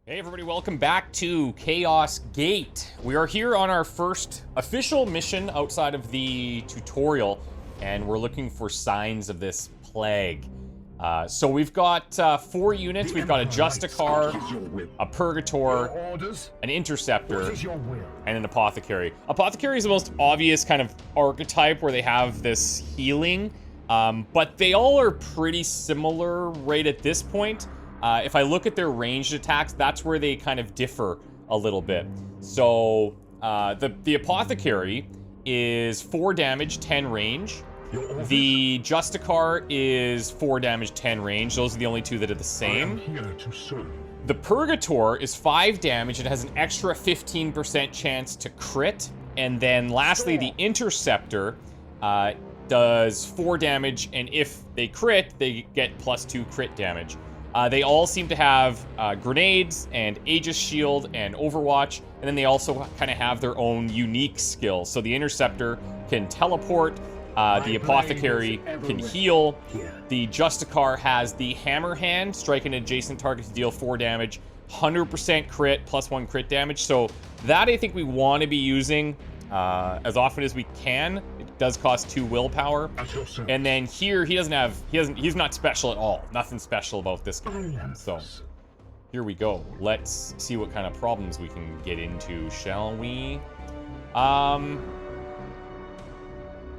Hey everybody, welcome back to Chaos Gate. We are here on our first official mission outside of the tutorial, and we're looking for signs of this plague. So we've got 4 units. We've got a Justicar, a Purgator, an Interceptor, and an Apothecary. Apothecary is the most obvious kind of archetype where they have this healing, but they all are pretty similar right at this point. If I look at their ranged attacks, that's where they kind of differ a little bit. So the Apothecary is 4 damage, 10 range. The Justicar is 4 damage, 10 range. Those are the only 2 that are the same. The Purgator is 5 damage. It has an extra 15% chance to crit. And then lastly, the Interceptor does 4 damage, and if they crit, they get +2 crit damage. They all seem to have grenades and Aegis Shield and Overwatch, and then they also kind of have their own unique skills. So the Interceptor can teleport, the Apothecary can heal, the Justicar has the Hammer Hand, strike an adjacent target to deal 4 damage, 100% crit, +1 crit damage. So that I think we want to be using as often as we can. It does cost 2 willpower. And then here he's not special at all. Nothing special about this guy. So here we go. Let's see what kind of problems we can get into, shall we?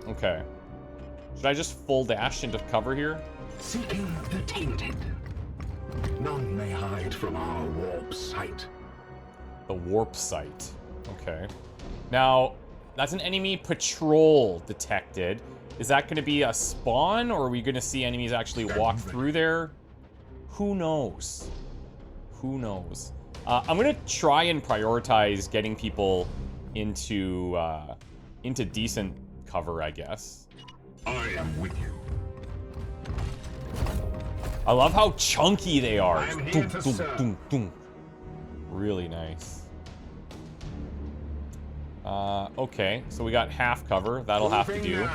Okay. Should I just full dash into cover here? Seeking the tainted. None may hide from our warp sight. The warp sight. Okay. Now, that's an enemy patrol detected. Is that going to be a spawn, or are we going to see enemies actually walk through there? Who knows? Who knows? I'm going to try and prioritize getting people into decent cover, I guess. I am with you. I love how chunky they are. I am here to serve. Really nice. Okay, so we got half cover. That'll have to do.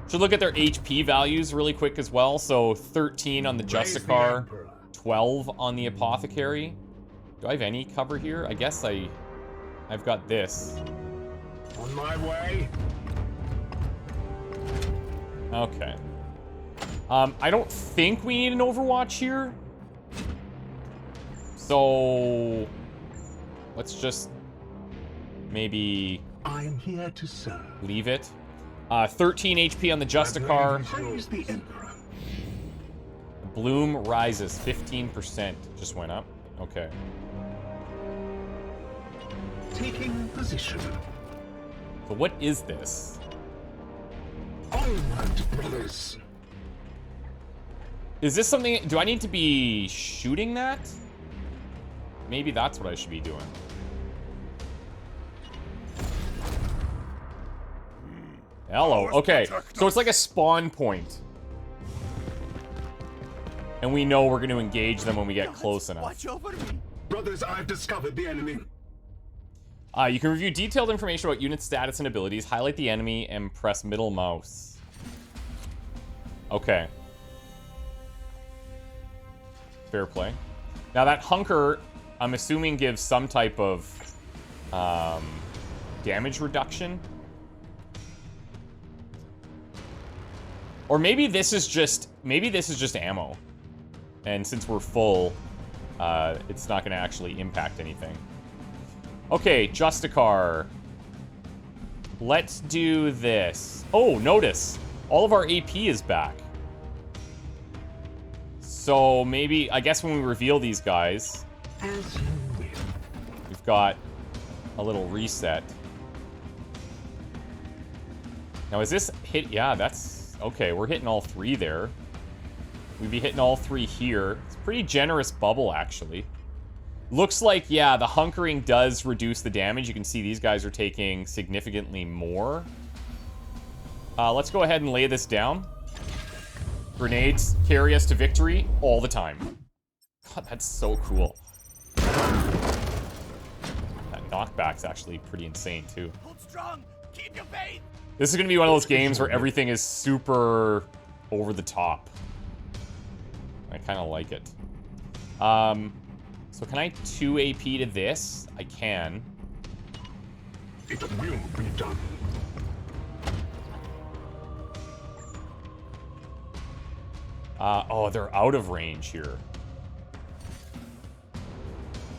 Should look at their HP values really quick as well. So 13 on the Justicar, 12 on the Apothecary. Do I have any cover here? I guess I've got this. On my way. Okay. I don't think we need an Overwatch here. So let's just maybe I am here to serve. leave it. 13 HP on the Justicar. Praise the Emperor. Bloom rises 15%. Just went up. Okay. Taking position. So what is this? Onward, brothers. Is this something? Do I need to be shooting that? Maybe that's what I should be doing. Hello. Okay. So it's like a spawn point. And we know we're going to engage them when we get close enough. Watch over me. Brothers, I've discovered the enemy. You can review detailed information about unit status and abilities, highlight the enemy, and press middle mouse. Okay. Fair play. Now that hunker, I'm assuming, gives some type of damage reduction. Or maybe this is just ammo. And since we're full, it's not going to actually impact anything. Okay, Justicar. Let's do this. Oh, notice. All of our AP is back. So maybe, I guess when we reveal these guys, As you will. we've got a little reset. Now is this hit? Yeah, that's... Okay, we're hitting all 3 there. We'd be hitting all 3 here. It's a pretty generous bubble, actually. Looks like, yeah, the hunkering does reduce the damage. You can see these guys are taking significantly more. Let's go ahead and lay this down. Grenades carry us to victory all the time. God, that's so cool. That knockback's actually pretty insane, too. Hold strong. Keep your faith. This is going to be one of those games where everything is super over the top. I kind of like it. So can I 2 AP to this? I can. It will be done. Oh, they're out of range here.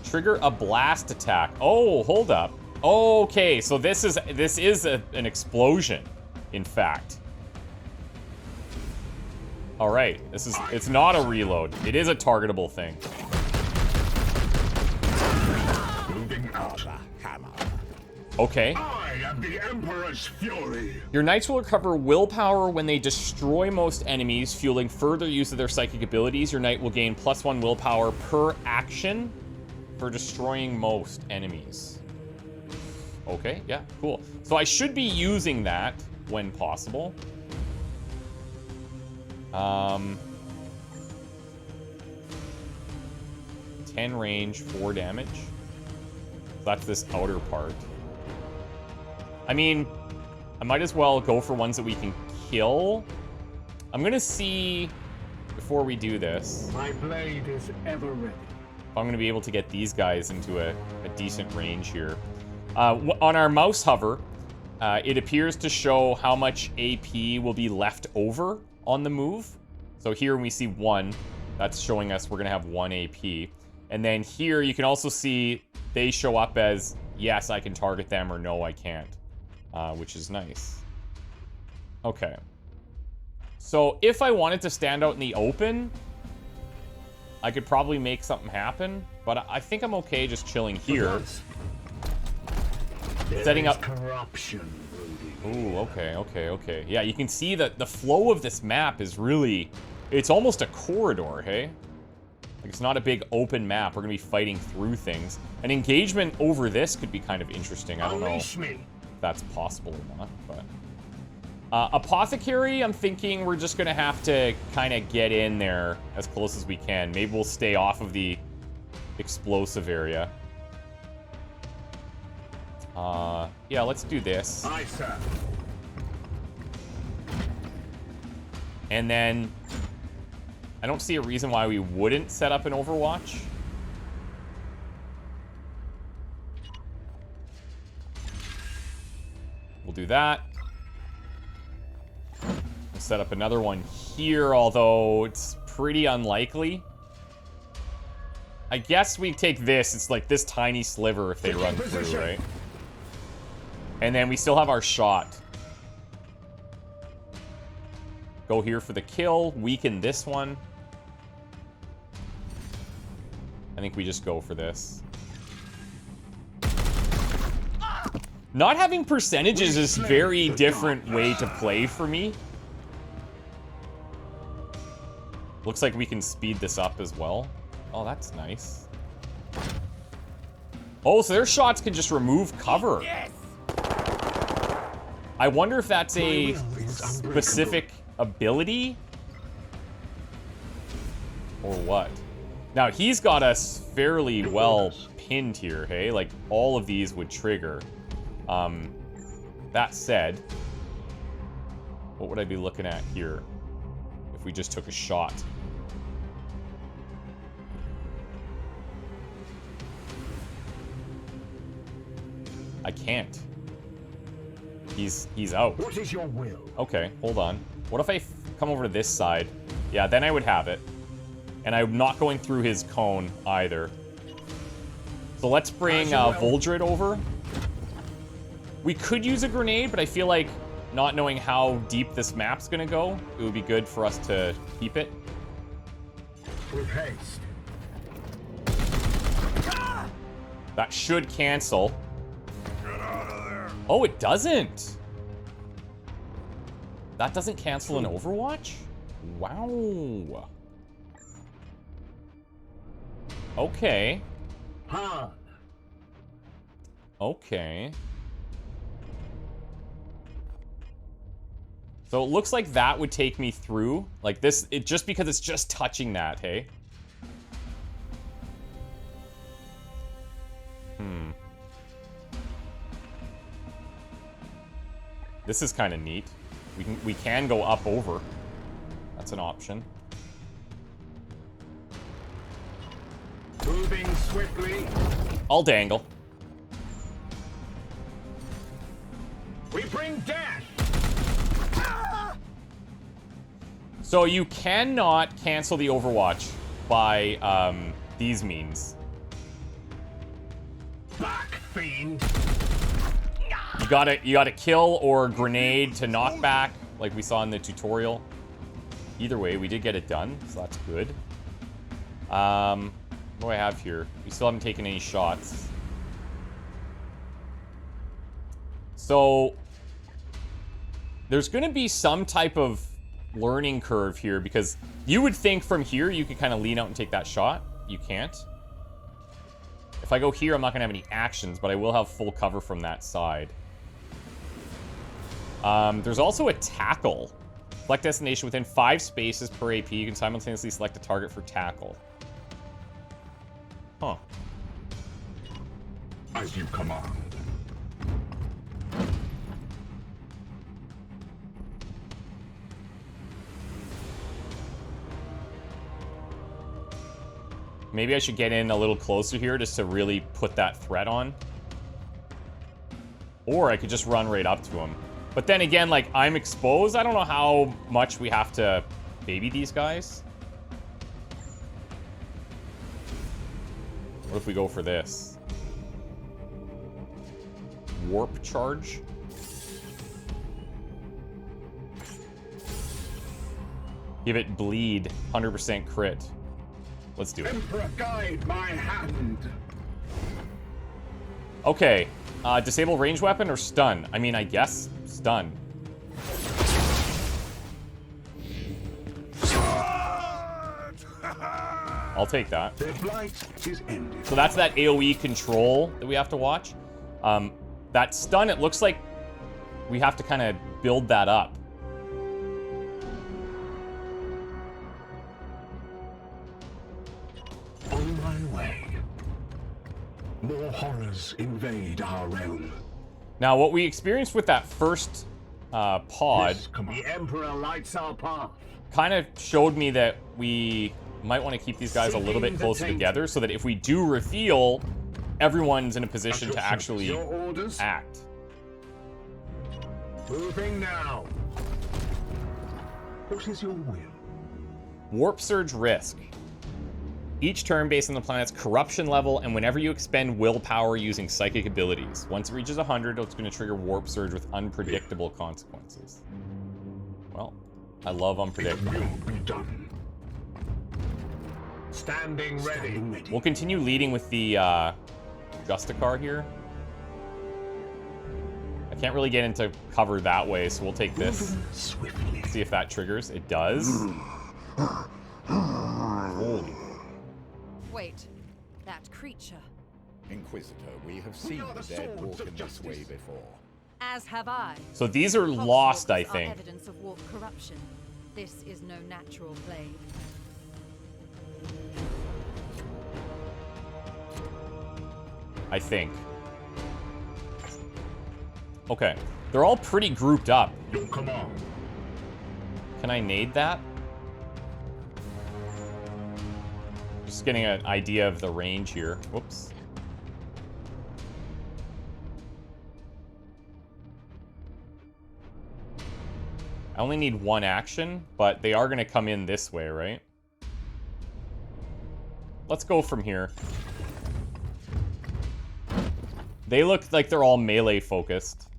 Trigger a blast attack. Oh, hold up. Okay, so this is an explosion, in fact. All right, it's not a reload. It is a targetable thing. Moving out. Okay. I am the Emperor's fury. Your knights will recover willpower when they destroy most enemies, fueling further use of their psychic abilities. Your knight will gain +1 willpower per action for destroying most enemies. Okay, yeah, cool. So I should be using that when possible. 10 range, 4 damage. So that's this outer part. I mean, I might as well go for ones that we can kill. I'm gonna see, before we do this, My blade is ever ready. if I'm gonna be able to get these guys into a decent range here. On our mouse hover, it appears to show how much AP will be left over on the move. So here when we see 1, that's showing us we're gonna have 1 AP. And then here you can also see they show up as, yes, I can target them, or no, I can't. Which is nice. Okay. So if I wanted to stand out in the open, I could probably make something happen, but I think I'm okay just chilling here. Setting up corruption. Ooh, okay. Yeah, you can see that the flow of this map is really, it's almost a corridor, hey? Like, it's not a big open map. We're gonna be fighting through things. An engagement over this could be kind of interesting. I don't know if that's possible or not, but Apothecary, I'm thinking we're just gonna have to kind of get in there as close as we can. Maybe we'll stay off of the explosive area. Yeah, let's do this. Aye, sir. And then I don't see a reason why we wouldn't set up an Overwatch. We'll do that. We'll set up another one here, although it's pretty unlikely. I guess we take this. It's like this tiny sliver if they run through, right? And then we still have our shot. Go here for the kill. Weaken this one. I think we just go for this. Not having percentages is a very different way to play for me. Looks like we can speed this up as well. Oh, that's nice. Oh, so their shots can just remove cover. Yes. I wonder if that's a specific ability or what. Now, he's got us fairly well pinned here, hey? Like, all of these would trigger. That said, what would I be looking at here if we just took a shot? I can't. He's out. What is your will? Okay, hold on. What if I come over to this side? Yeah, then I would have it. And I'm not going through his cone either. So let's bring Voldred over. We could use a grenade, but I feel like not knowing how deep this map's gonna go, it would be good for us to keep it. With haste. That should cancel. Oh, it doesn't. That doesn't cancel an Overwatch? Wow. Okay. Hard. Okay. So it looks like that would take me through. Like this, just because it's just touching that, hey? This is kind of neat. We can go up over. That's an option. Moving Moving swiftly. I'll dangle. We bring death. So you cannot cancel the Overwatch by these means. Back, fiend. You gotta kill or grenade to knock back, like we saw in the tutorial. Either way, we did get it done, so that's good. What do I have here? We still haven't taken any shots. So there's gonna be some type of learning curve here, because you would think from here you could kind of lean out and take that shot. You can't. If I go here, I'm not gonna have any actions, but I will have full cover from that side. There's also a tackle. Select destination within 5 spaces per AP. You can simultaneously select a target for tackle. Huh. As you command. Maybe I should get in a little closer here just to really put that threat on. Or I could just run right up to him. But then again, like, I'm exposed. I don't know how much we have to baby these guys. What if we go for this? Warp charge? Give it bleed. 100% crit. Let's do it. Emperor, guide my hand. Okay. Disable range weapon or stun? I mean, I guess stun. I'll take that. Their blight is ended. So that's that AoE control that we have to watch. That stun, it looks like we have to kind of build that up. On my way. More horrors invade our realm. Now, what we experienced with that first pod The Emperor lights our path. kind of showed me that we might want to keep these guys a little bit closer together so that if we do reveal, everyone's in a position to actually Your orders? act. Moving now. What is your will? Warp Surge risk. Each turn based on the planet's corruption level, and whenever you expend willpower using psychic abilities. Once it reaches 100, it's going to trigger Warp Surge with unpredictable consequences. Well, I love unpredictable. It will be done. Standing ready. We'll continue leading with the Justicar here. I can't really get into cover that way, so we'll take this. Swiftly. See if that triggers. It does. Holy. Wait, that creature. Inquisitor, we have seen are the the dead swords walk of in this justice. way before. As have I. So these are lost, I Poxwalkers are think. Evidence of warp corruption. This is no natural plague. I think. Okay. They're all pretty grouped up. Your command. Can I nade that? Just getting an idea of the range here. Whoops. I only need one action, but they are going to come in this way, right? Let's go from here. They look like they're all melee focused.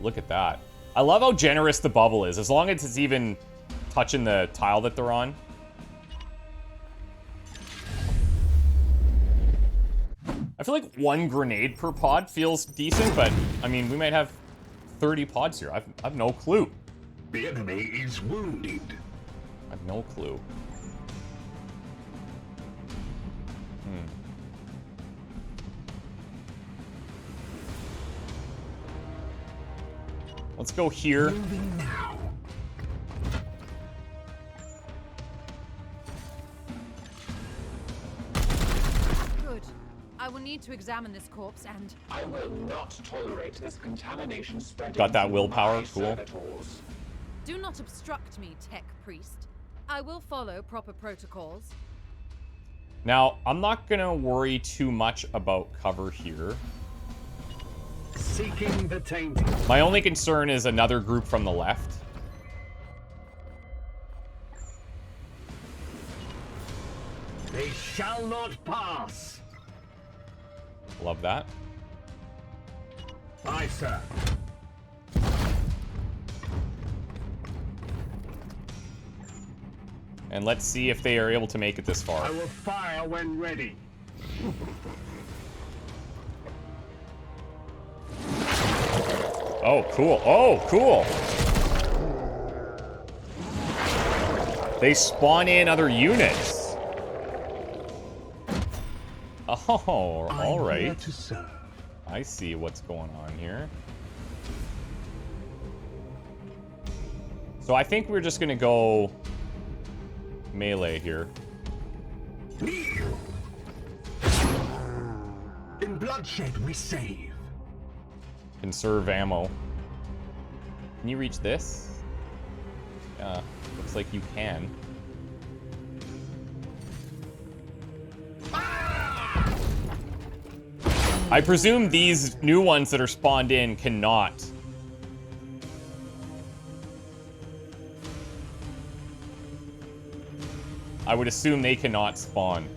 Look at that. I love how generous the bubble is, as long as it's even touching the tile that they're on. I feel like one grenade per pod feels decent, but, I mean, we might have 30 pods here. I've no clue. The enemy is wounded. I have no clue. Let's go here. Moving now. Good. I will need to examine this corpse and... I will not tolerate this contamination spreading. Got that to willpower, my cool. servitors. Do not obstruct me, tech priest. I will follow proper protocols. Now, I'm not gonna worry too much about cover here. Seeking the tainted. My only concern is another group from the left. They shall not pass. Love that. Aye, sir. And let's see if they are able to make it this far. I will fire when ready. Oh, cool. Oh, cool. They spawn in other units. Oh, all I'm here right. to serve. I see what's going on here. So I think we're just gonna go melee here. In bloodshed we save. Conserve ammo. Can you reach this? Yeah, looks like you can. I presume these new ones that are spawned in cannot. I would assume they cannot spawn.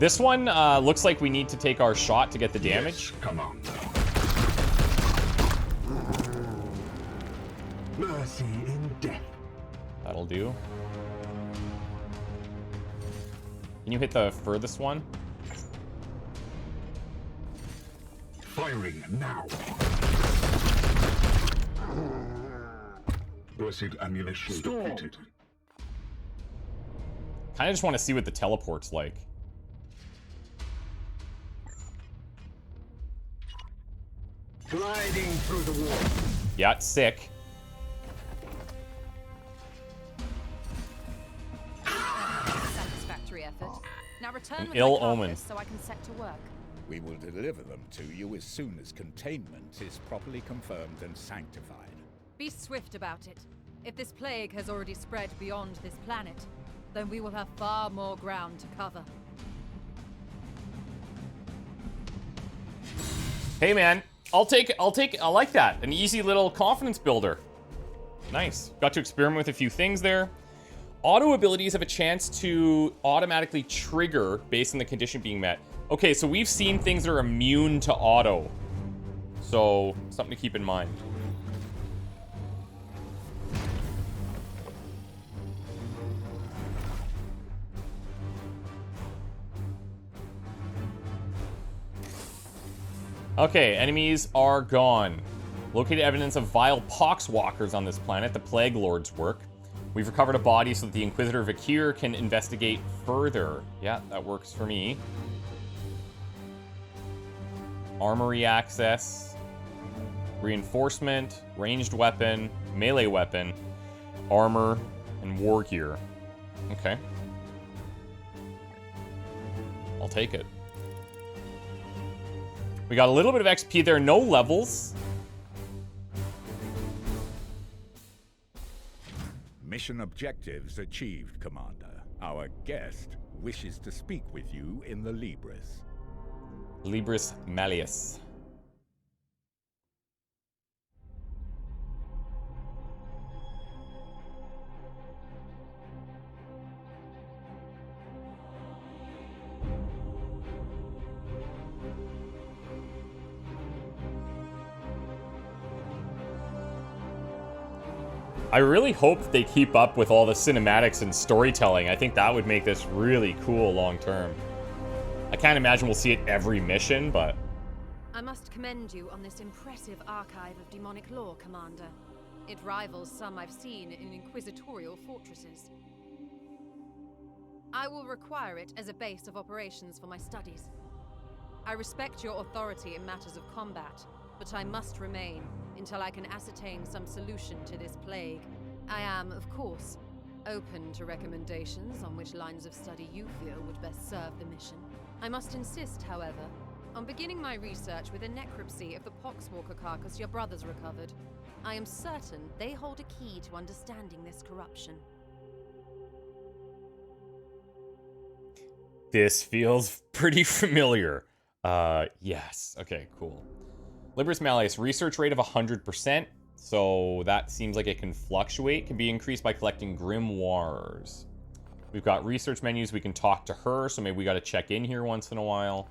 This one looks like we need to take our shot to get the damage. Yes, come on. Mercy in death. That'll do. Can you hit the furthest one? Firing now. Blessed ammunition depleted. Kind of just want to see what the teleport's like. Gliding through the wall. Yeah, it's sick. Satisfactory effort. Now return with ill my omen. carcass so I can set to work. We will deliver them to you as soon as containment is properly confirmed and sanctified. Be swift about it. If this plague has already spread beyond this planet, then we will have far more ground to cover. Hey man, I like that. An easy little confidence builder. Nice. Got to experiment with a few things there. Auto abilities have a chance to automatically trigger based on the condition being met. Okay, so we've seen things that are immune to auto. So, something to keep in mind. Okay, enemies are gone. Located evidence of vile poxwalkers on this planet, the Plague Lord's work. We've recovered a body so that the Inquisitor VAKIR can investigate further. Yeah, that works for me. Armory access. Reinforcement, ranged weapon, melee weapon, armor, and war gear. Okay. I'll take it. We got a little bit of XP there, no levels. Mission objectives achieved, Commander. Our guest wishes to speak with you in the Libris. Libris Malleus. I really hope they keep up with all the cinematics and storytelling. I think that would make this really cool long term. I can't imagine we'll see it every mission, but... I must commend you on this impressive archive of demonic lore, Commander. It rivals some I've seen in inquisitorial fortresses. I will require it as a base of operations for my studies. I respect your authority in matters of combat, but I must remain until I can ascertain some solution to this plague. I am, of course, open to recommendations on which lines of study you feel would best serve the mission. I must insist, however, on beginning my research with a necropsy of the poxwalker carcass your brothers recovered. I am certain they hold a key to understanding this corruption. This feels pretty familiar. Yes. Okay, cool. Libris Malleus, research rate of 100%. So that seems like it can fluctuate. Can be increased by collecting grimoires. We've got research menus. We can talk to her, so maybe we got to check in here once in a while.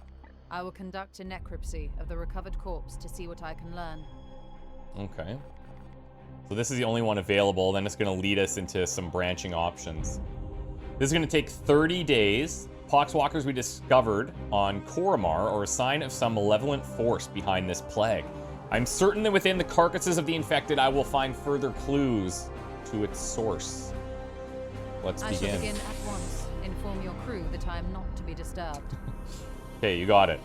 I will conduct a necropsy of the recovered corpse to see what I can learn. Okay. So this is the only one available. Then it's going to lead us into some branching options. This is going to take 30 days. Poxwalkers we discovered on Koromar are a sign of some malevolent force behind this plague. I'm certain that within the carcasses of the infected, I will find further clues to its source. Let's begin. I shall begin at once. Inform your crew that I am not to be disturbed. Okay, you got it.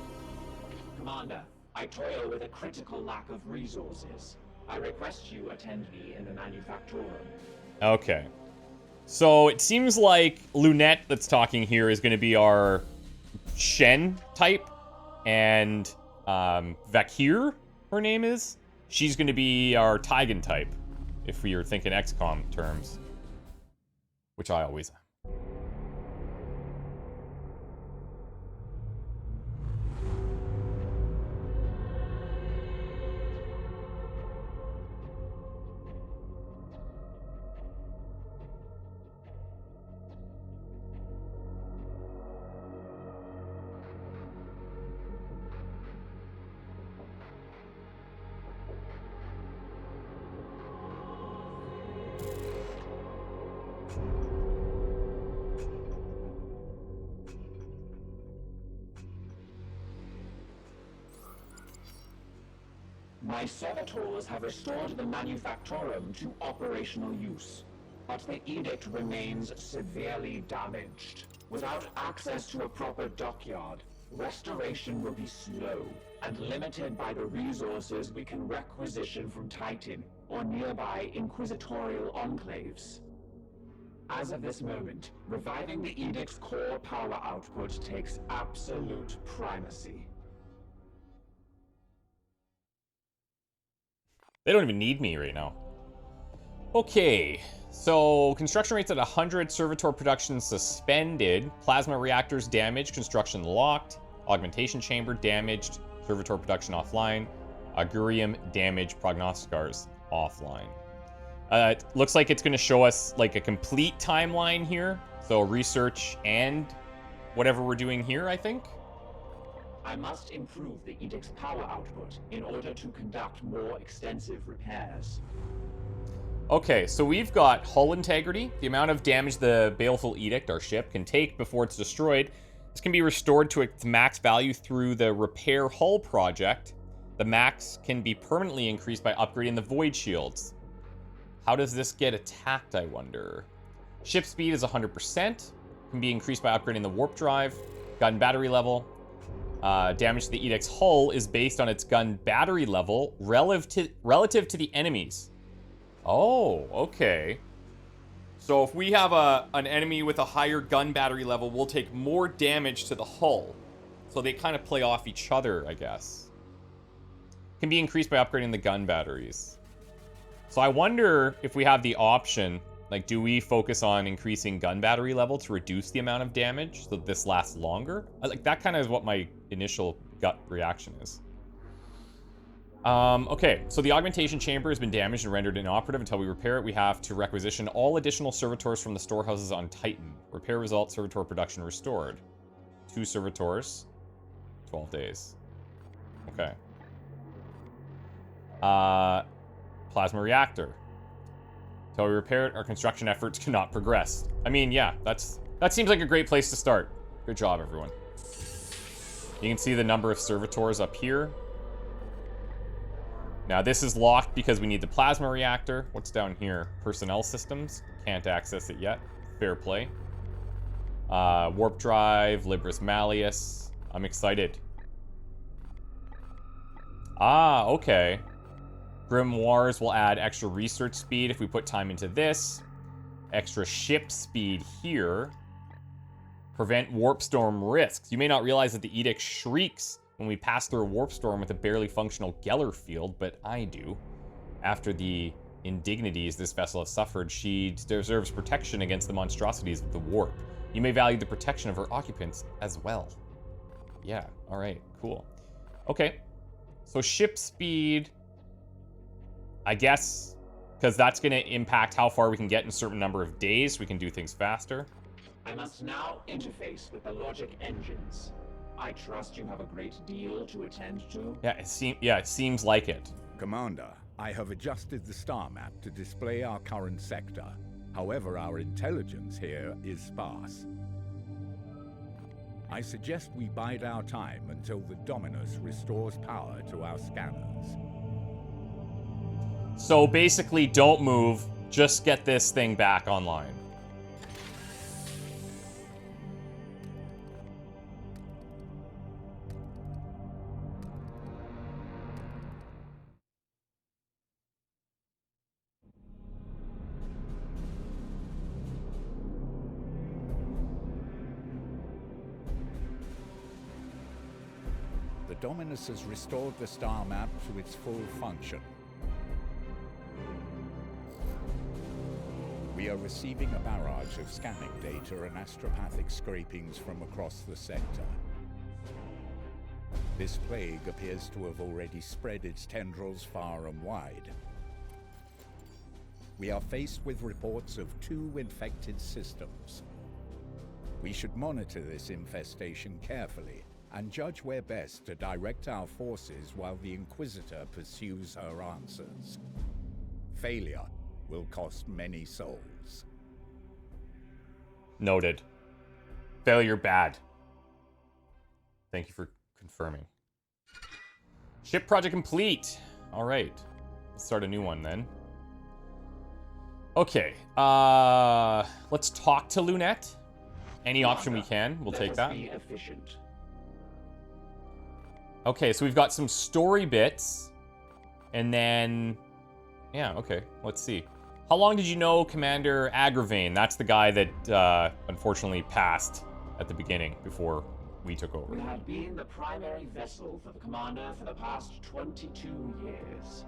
Commander, I toil with a critical lack of resources. I request you attend me in the manufactorum. Okay. So it seems like Lunette that's talking here is going to be our Shen type, and VAKIR, her name is. She's going to be our Tigan type, if we are thinking XCOM terms, which I always am. My servitors have restored the manufactorum to operational use, but the edict remains severely damaged. Without access to a proper dockyard, restoration will be slow and limited by the resources we can requisition from Titan or nearby inquisitorial enclaves. As of this moment, reviving the edict's core power output takes absolute primacy. They don't even need me right now. Okay, so construction rates at 100, servitor production suspended, plasma reactors damaged, construction locked, augmentation chamber damaged, servitor production offline, augurium damaged, prognosticars offline. It looks like it's going to show us like a complete timeline here. So research and whatever we're doing here, I think. I must improve the edict's power output in order to conduct more extensive repairs. Okay, so we've got hull integrity, the amount of damage the Baleful Edict, our ship, can take before it's destroyed. This can be restored to its max value through the Repair Hull project. The max can be permanently increased by upgrading the Void Shields. How does this get attacked, I wonder? Ship speed is 100%, can be increased by upgrading the Warp Drive. Gun battery level. Damage to the Edict's hull is based on its gun battery level relative to the enemies. Oh, okay. So if we have an enemy with a higher gun battery level, we'll take more damage to the hull. So they kind of play off each other, I guess. Can be increased by upgrading the gun batteries. So I wonder if we have the option, like, do we focus on increasing gun battery level to reduce the amount of damage so that this lasts longer? Like, that kind of is what my initial gut reaction is. Okay, so the augmentation chamber has been damaged and rendered inoperative. Until we repair it, we have to requisition all additional servitors from the storehouses on Titan. Repair result, servitor production restored. 2 servitors, 12 days. Okay. Plasma reactor. Until we repair it, our construction efforts cannot progress. I mean, yeah, that seems like a great place to start. Good job, everyone. You can see the number of servitors up here. Now, this is locked because we need the plasma reactor. What's down here? Personnel systems. Can't access it yet. Fair play. Warp drive, Libris Malleus. I'm excited. Ah, okay. Grimoires will add extra research speed if we put time into this. Extra ship speed here. Prevent warp storm risks. You may not realize that the edict shrieks when we pass through a warp storm with a barely functional Geller field, but I do. After the indignities this vessel has suffered, she deserves protection against the monstrosities of the warp. You may value the protection of her occupants as well. Yeah, alright, cool. Okay, so ship speed, I guess, because that's going to impact how far we can get in a certain number of days. We can do things faster. I must now interface with the logic engines. I trust you have a great deal to attend to. Yeah, it seems like it. Commander, I have adjusted the star map to display our current sector. However, our intelligence here is sparse. I suggest we bide our time until the Dominus restores power to our scanners. So basically, don't move. Just get this thing back online. The Dominus has restored the star map to its full function. We are receiving a barrage of scanning data and astropathic scrapings from across the sector. This plague appears to have already spread its tendrils far and wide. We are faced with reports of 2 infected systems. We should monitor this infestation carefully and judge where best to direct our forces while the Inquisitor pursues her answers. Failure will cost many souls. Noted. Failure bad. Thank you for confirming. Ship project complete. All right. Let's start a new one then. Okay. Let's talk to Lunette. Any option we can, we'll take that. Be efficient. Okay, so we've got some story bits. And then... yeah, okay. Let's see. How long did you know Commander Agravain? That's the guy that unfortunately passed at the beginning before we took over. We have been the primary vessel for the commander for the past 22 years.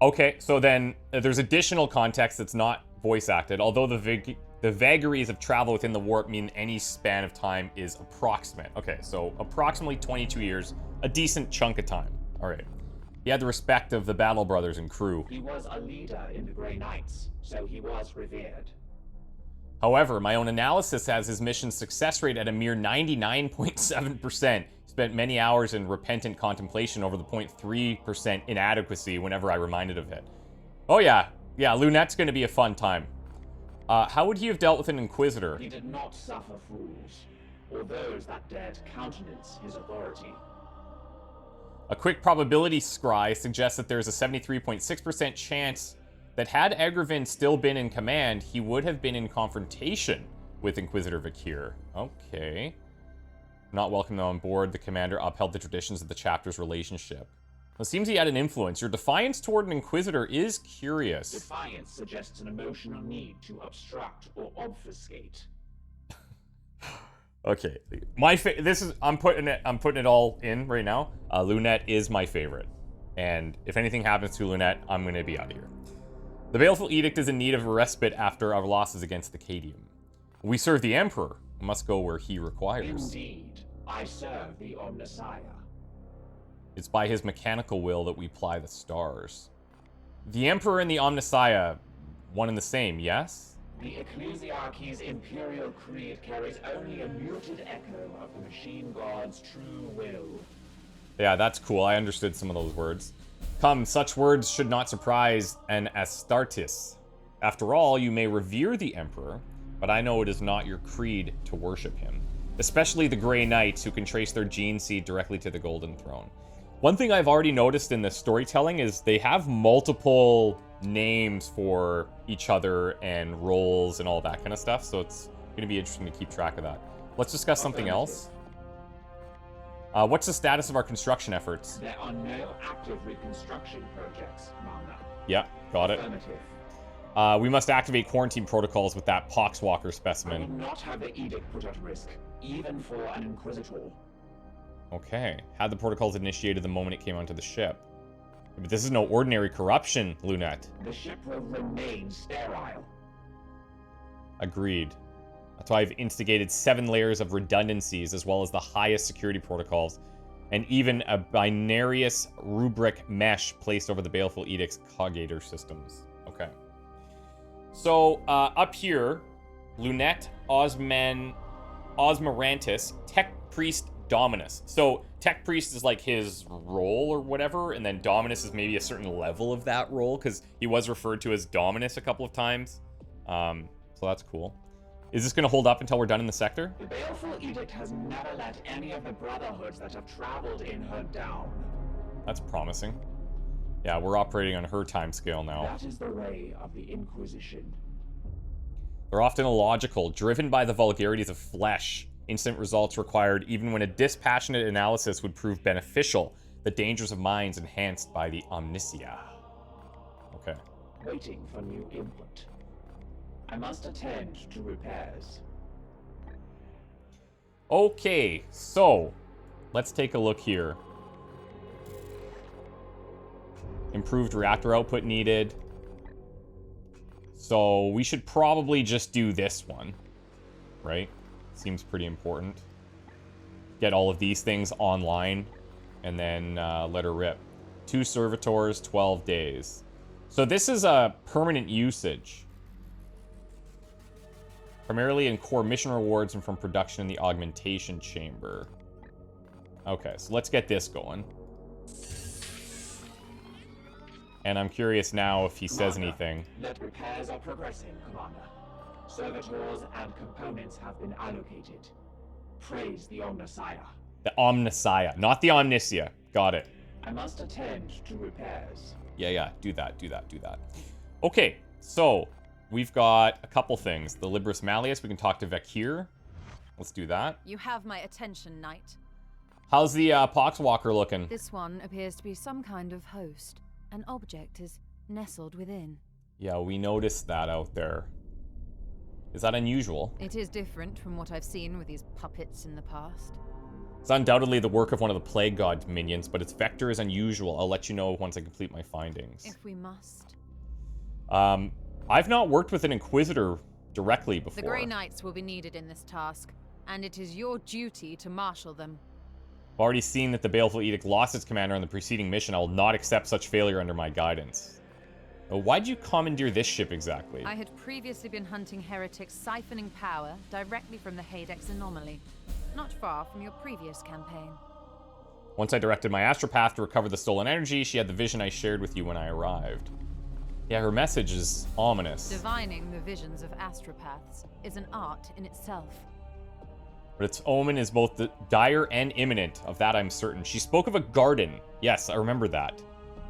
Okay, so then there's additional context that's not voice acted. Although the vagaries of travel within the warp mean any span of time is approximate. Okay, so approximately 22 years, a decent chunk of time. All right. He had the respect of the Battle Brothers and crew. He was a leader in the Grey Knights, so he was revered. However, my own analysis has his mission success rate at a mere 99.7%. Spent many hours in repentant contemplation over the 0.3% inadequacy whenever I reminded of it. Oh yeah, Lunette's going to be a fun time. How would he have dealt with an Inquisitor? He did not suffer fools, or those that dared countenance his authority. A quick probability scry suggests that there's a 73.6% chance that had Agravain still been in command, he would have been in confrontation with Inquisitor VAKIR. Okay. Not welcomed on board, the commander upheld the traditions of the chapter's relationship. It seems he had an influence. Your defiance toward an Inquisitor is curious. Defiance suggests an emotional need to obstruct or obfuscate. Okay, I'm putting it all in right now. Lunette is my favorite, and if anything happens to Lunette, I'm gonna be out of here. The Baleful Edict is in need of a respite after our losses against the Cadium. We serve the Emperor. We must go where he requires. Indeed, I serve the Omnissiah. It's by his mechanical will that we ply the stars. The Emperor and the Omnissiah, one and the same, yes? The Ecclesiarchy's imperial creed carries only a muted echo of the machine god's true will. Yeah, that's cool. I understood some of those words. Come, such words should not surprise an Astartes. After all, you may revere the Emperor, but I know it is not your creed to worship him. Especially the Grey Knights, who can trace their gene seed directly to the Golden Throne. One thing I've already noticed in the storytelling is they have multiple names for each other and roles and all that kind of stuff, so it's going to be interesting to keep track of that. Let's discuss something else. What's the status of our construction efforts? There are no active reconstruction projects, Commander. Yeah, got it. Affirmative. We must activate quarantine protocols with that Poxwalker I specimen. would not have the edict put at risk, even for an Inquisitor. Okay. Had the protocols initiated the moment it came onto the ship. But this is no ordinary corruption, Lunette. The ship will remain sterile. Agreed. That's why I've instigated 7 layers of redundancies, as well as the highest security protocols, and even a binarious rubric mesh placed over the Baleful Edict's coggator systems. Okay. So, up here, Lunette, Osmarantis, Tech Priest, Dominus. So, Tech Priest is like his role or whatever, and then Dominus is maybe a certain level of that role, because he was referred to as Dominus a couple of times. So that's cool. Is this going to hold up until we're done in the sector? The Baleful Edict has never let any of the Brotherhoods that have traveled in her down. That's promising. Yeah, we're operating on her timescale now. That is the way of the Inquisition. They're often illogical, driven by the vulgarities of flesh. Instant results required even when a dispassionate analysis would prove beneficial. The dangers of minds enhanced by the omniscia. Okay. Waiting for new input. I must attend to repairs. Okay, so let's take a look here. Improved reactor output needed. So we should probably just do this one, right? Seems pretty important. Get all of these things online and then let her rip. 2 servitors, 12 days. So this is a permanent usage. Primarily in core mission rewards and from production in the augmentation chamber. Okay, so let's get this going. And I'm curious now if he says anything. That repairs are progressing, Commander. Servitors and components have been allocated. Praise the Omnissiah. The Omnissiah, not the Omniscia. Got it. I must attend to repairs. Yeah, do that. Okay, so we've got a couple things. The Libris Malleus, we can talk to VAKIR. Let's do that. You have my attention, Knight. How's the Poxwalker looking? This one appears to be some kind of host. An object is nestled within. Yeah, we noticed that out there. Is that unusual? It is different from what I've seen with these puppets in the past. It's undoubtedly the work of one of the Plague God's minions, but its vector is unusual. I'll let you know once I complete my findings. If we must. I've not worked with an Inquisitor directly before. The Grey Knights will be needed in this task, and it is your duty to marshal them. I've already seen that the Baleful Edict lost its commander on the preceding mission. I will not accept such failure under my guidance. Why'd you commandeer this ship exactly? I had previously been hunting heretics siphoning power directly from the Hadex anomaly, not far from your previous campaign. Once I directed my astropath to recover the stolen energy, she had the vision I shared with you when I arrived. Yeah, her message is ominous. Divining the visions of astropaths is an art in itself. But its omen is both dire and imminent, of that I'm certain. She spoke of a garden. Yes, I remember that.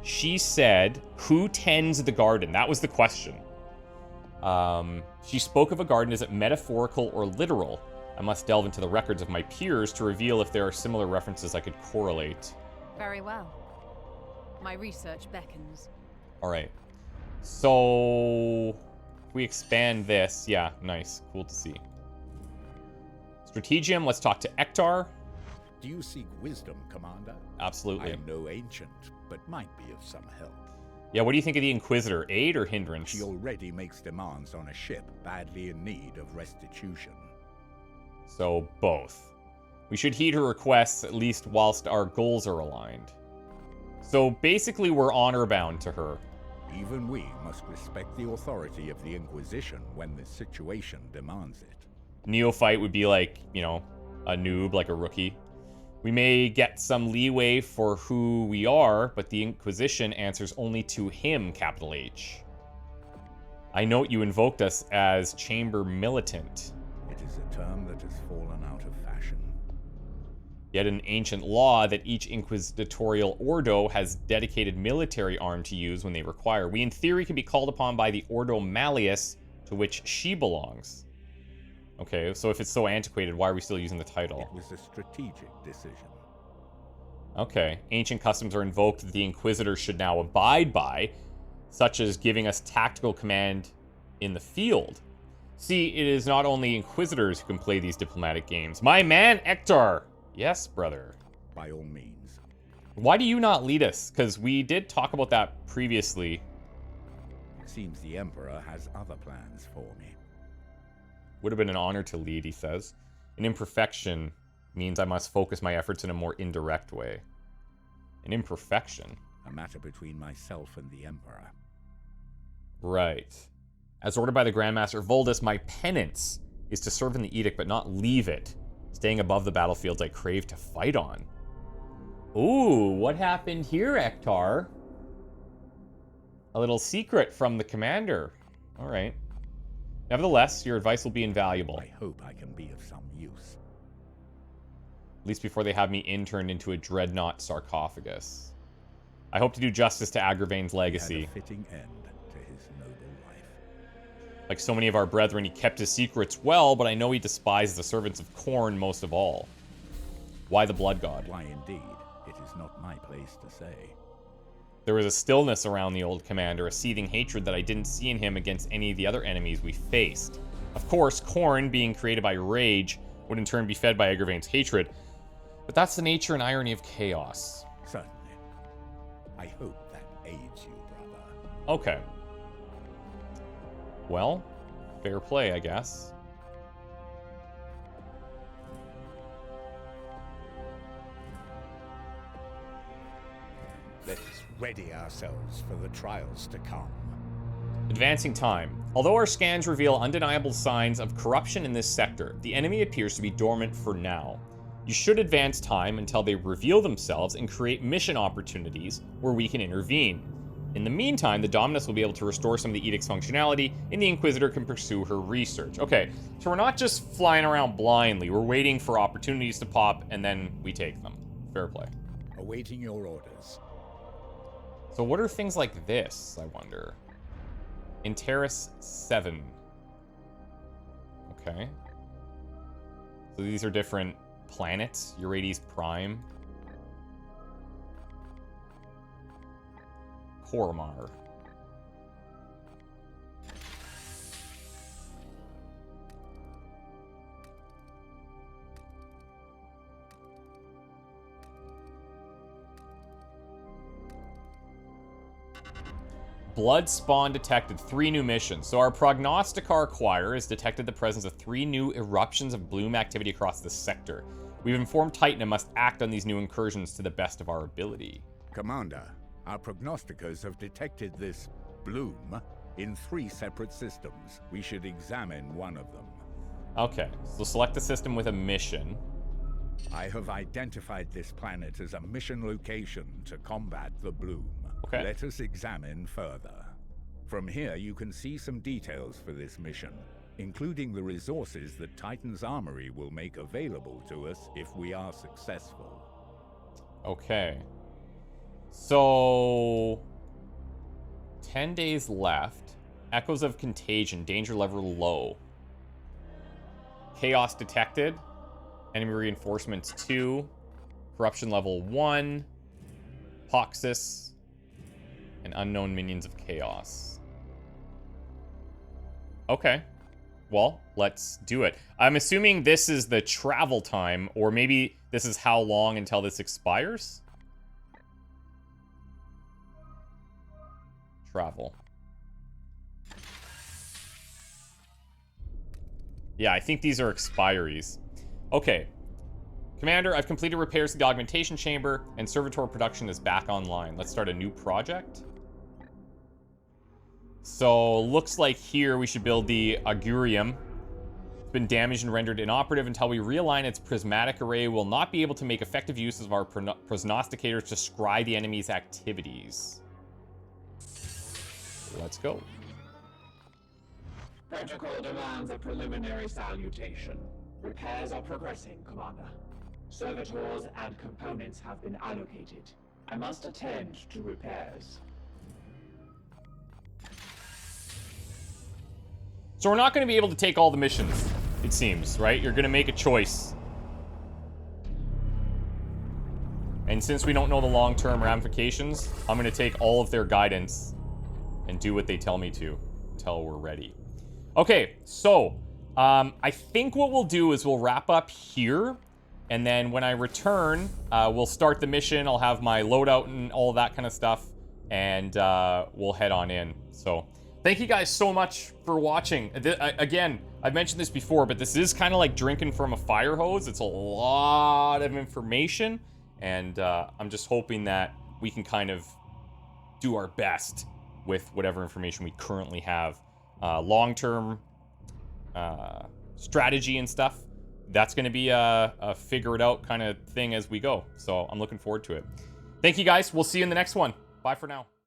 She said, who tends the garden? That was the question. She spoke of a garden. Is it metaphorical or literal? I must delve into the records of my peers to reveal if there are similar references I could correlate. Very well. My research beckons. All right. So, if we expand this, yeah, nice. Cool to see. Strategium, let's talk to Ektar. Do you seek wisdom, Commander? Absolutely. I am no ancient, but might be of some help. Yeah, what do you think of the Inquisitor? Aid or hindrance? She already makes demands on a ship badly in need of restitution. So, both. We should heed her requests, at least whilst our goals are aligned. So, basically, we're honor-bound to her. Even we must respect the authority of the Inquisition when the situation demands it. Neophyte would be like, you know, a noob, like a rookie. We may get some leeway for who we are, but the Inquisition answers only to him, capital H. I note you invoked us as Chamber Militant. It is a term that has fallen out of fashion. Yet an ancient law that each inquisitorial ordo has dedicated military arm to use when they require. We in theory can be called upon by the Ordo Malleus, to which she belongs. Okay, so if it's so antiquated, why are we still using the title? It was a strategic decision. Okay, ancient customs are invoked that the Inquisitor should now abide by, such as giving us tactical command in the field. See, it is not only Inquisitors who can play these diplomatic games. My man, Ektar! Yes, brother. By all means. Why do you not lead us? Because we did talk about that previously. It seems the Emperor has other plans for me. Would have been an honor to lead, he says. An imperfection means I must focus my efforts in a more indirect way. An imperfection? A matter between myself and the Emperor. Right. As ordered by the Grandmaster Voldus, my penance is to serve in the Edict, but not leave it, staying above the battlefields I crave to fight on. Ooh, what happened here, Ektar? A little secret from the commander. All right. Nevertheless, your advice will be invaluable. I hope I can be of some use. At least before they have me interned into a dreadnought sarcophagus. I hope to do justice to Agravain's legacy. He had a fitting end to his noble life. Like so many of our brethren, he kept his secrets well, but I know he despised the servants of Khorne most of all. Why the Blood God? Why indeed, it is not my place to say. There was a stillness around the old commander, a seething hatred that I didn't see in him against any of the other enemies we faced. Of course, Khorne, being created by rage, would in turn be fed by Agravain's hatred. But that's the nature and irony of chaos. Certainly. I hope that aids you, brother. Okay. Well, fair play, I guess. Let us ready ourselves for the trials to come. Advancing time. Although our scans reveal undeniable signs of corruption in this sector, the enemy appears to be dormant for now. You should advance time until they reveal themselves and create mission opportunities where we can intervene. In the meantime, the Dominus will be able to restore some of the Edict's functionality, and the Inquisitor can pursue her research. Okay, so we're not just flying around blindly. We're waiting for opportunities to pop, and then we take them. Fair play. Awaiting your orders. So what are things like this, I wonder? Interis 7. Okay. So these are different planets. Euryades Prime. Kormar. Blood spawn detected 3 new missions. So our Prognosticar Choir has detected the presence of 3 new eruptions of bloom activity across the sector. We've informed Titan and must act on these new incursions to the best of our ability. Commander, our prognosticators have detected this bloom in 3 separate systems. We should examine one of them. Okay, so select the system with a mission. I have identified this planet as a mission location to combat the bloom. Okay. Let us examine further. From here, you can see some details for this mission, including the resources that Titan's Armory will make available to us if we are successful. Okay. So 10 days left. Echoes of contagion. Danger level low. Chaos detected. Enemy reinforcements 2. Corruption level 1. Poxus. And unknown minions of chaos. Okay. Well, let's do it. I'm assuming this is the travel time, or maybe this is how long until this expires? Travel. Yeah, I think these are expiries. Okay. Commander, I've completed repairs to the augmentation chamber, and servitor production is back online. Let's start a new project. So, looks like here we should build the Augurium. It's been damaged and rendered inoperative until we realign its prismatic array. We'll not be able to make effective use of our prognosticators to scry the enemy's activities. Let's go. Protocol demands a preliminary salutation. Repairs are progressing, Commander. Servitors and components have been allocated. I must attend to repairs. So we're not going to be able to take all the missions, it seems, right? You're going to make a choice. And since we don't know the long-term ramifications, I'm going to take all of their guidance and do what they tell me to until we're ready. Okay, so I think what we'll do is we'll wrap up here. And then when I return, we'll start the mission. I'll have my loadout and all that kind of stuff. And we'll head on in. So Thank you guys so much for watching. Again, I've mentioned this before, but this is kind of like drinking from a fire hose. It's a lot of information, and I'm just hoping that we can kind of do our best with whatever information we currently have. Long-term strategy and stuff, that's going to be a figure it out kind of thing as we go. So I'm looking forward to it. Thank you guys. We'll see you in the next one. Bye for now.